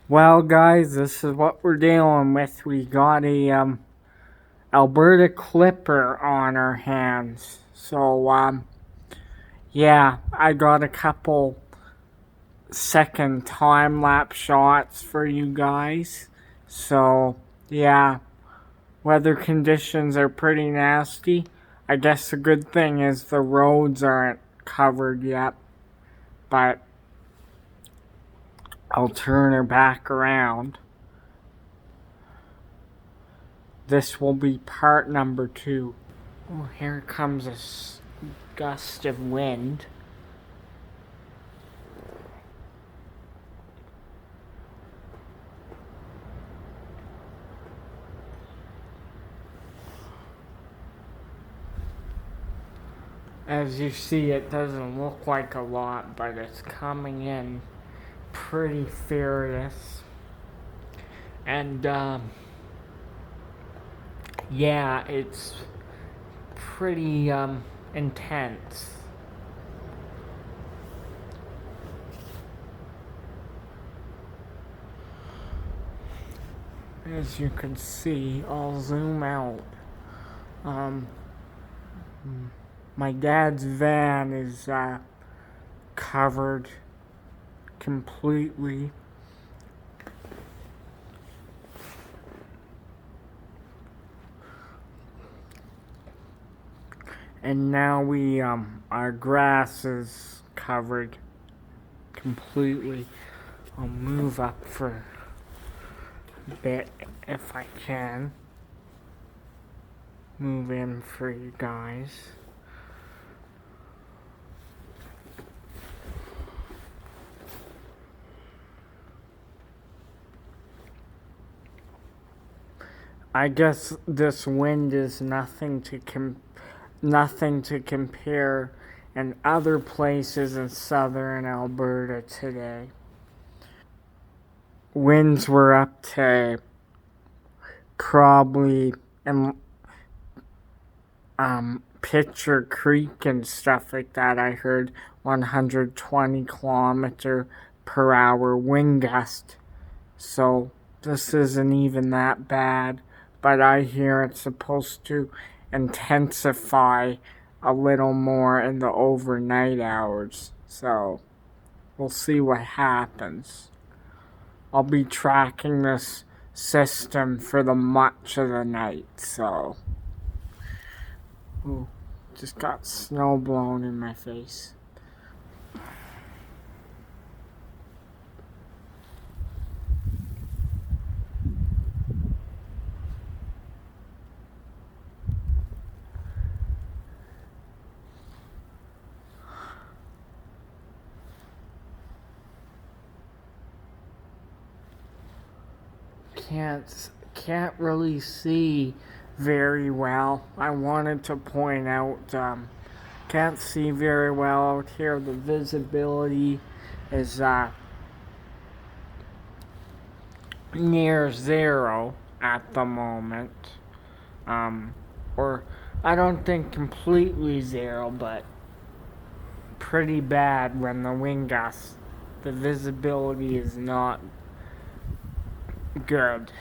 Well, guys, this is what we're dealing with. We got a Alberta Clipper on our hands. So yeah, I got a couple second time lapse shots for you guys. So yeah, weather conditions are pretty nasty. I guess the good thing is the roads aren't covered yet, but I'll turn her back around. This will be part number 2. Oh, here comes a gust of wind. As you see, it doesn't look like a lot, but it's coming in pretty furious. And yeah, it's pretty intense. As you can see, I'll zoom out. Um, my dad's van is covered completely. And now our grass is covered completely. I'll move up for a bit if I can. Move in for you guys. I guess this wind is nothing to compare in other places in southern Alberta today. Winds were up to probably in Pitcher Creek and stuff like that. I heard 120 km/h wind gust. So this isn't even that bad, but I hear it's supposed to intensify a little more in the overnight hours. So we'll see what happens. I'll be tracking this system for the much of the night, so. Ooh, just got snow blown in my face. Can't really see very well. I wanted to point out can't see very well out here. The visibility is near zero at the moment. Or I don't think completely zero, but pretty bad when the wind gusts. The visibility is not good.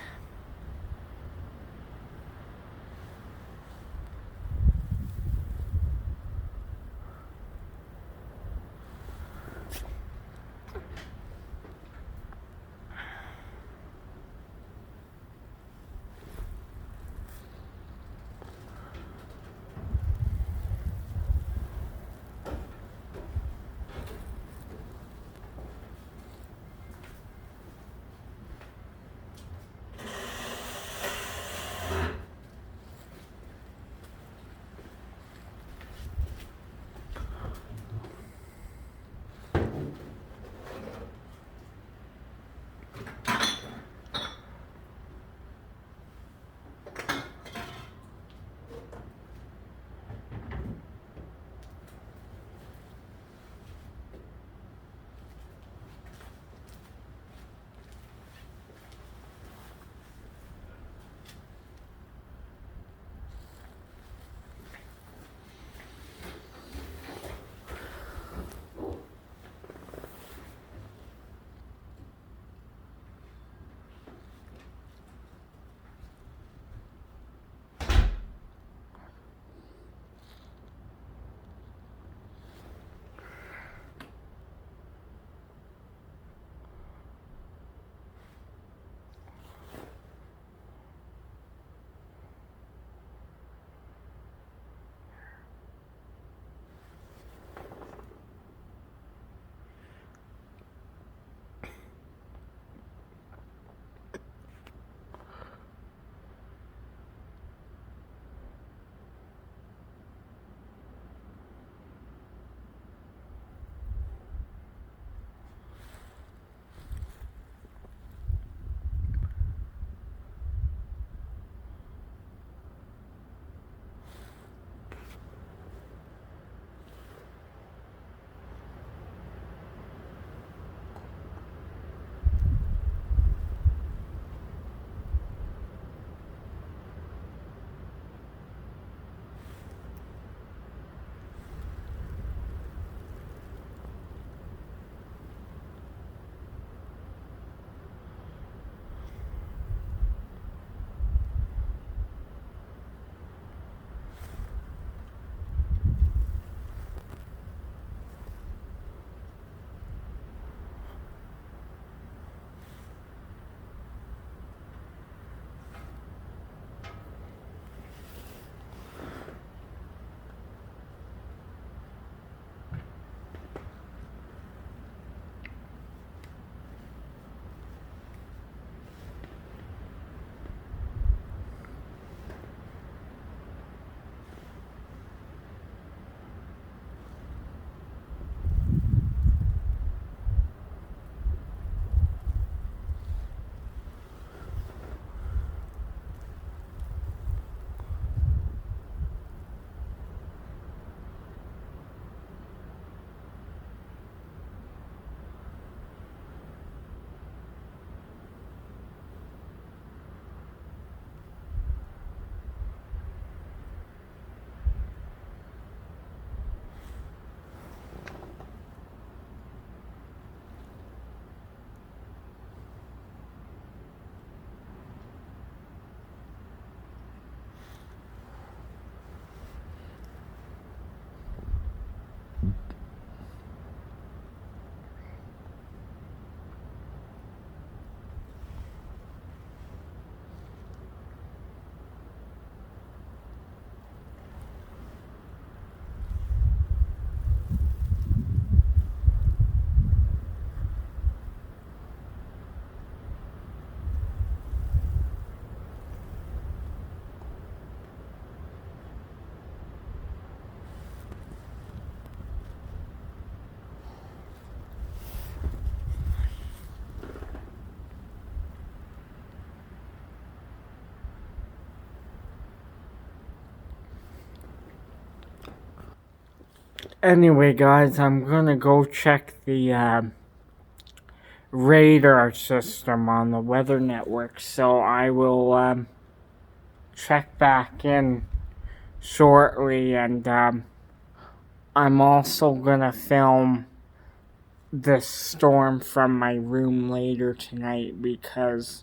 Anyway, guys, I'm gonna go check the radar system on the weather network, so I will check back in shortly, and I'm also gonna film this storm from my room later tonight because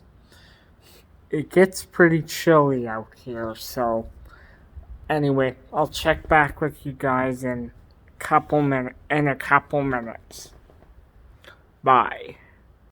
it gets pretty chilly out here. So anyway, I'll check back with you guys in a couple minutes. Bye.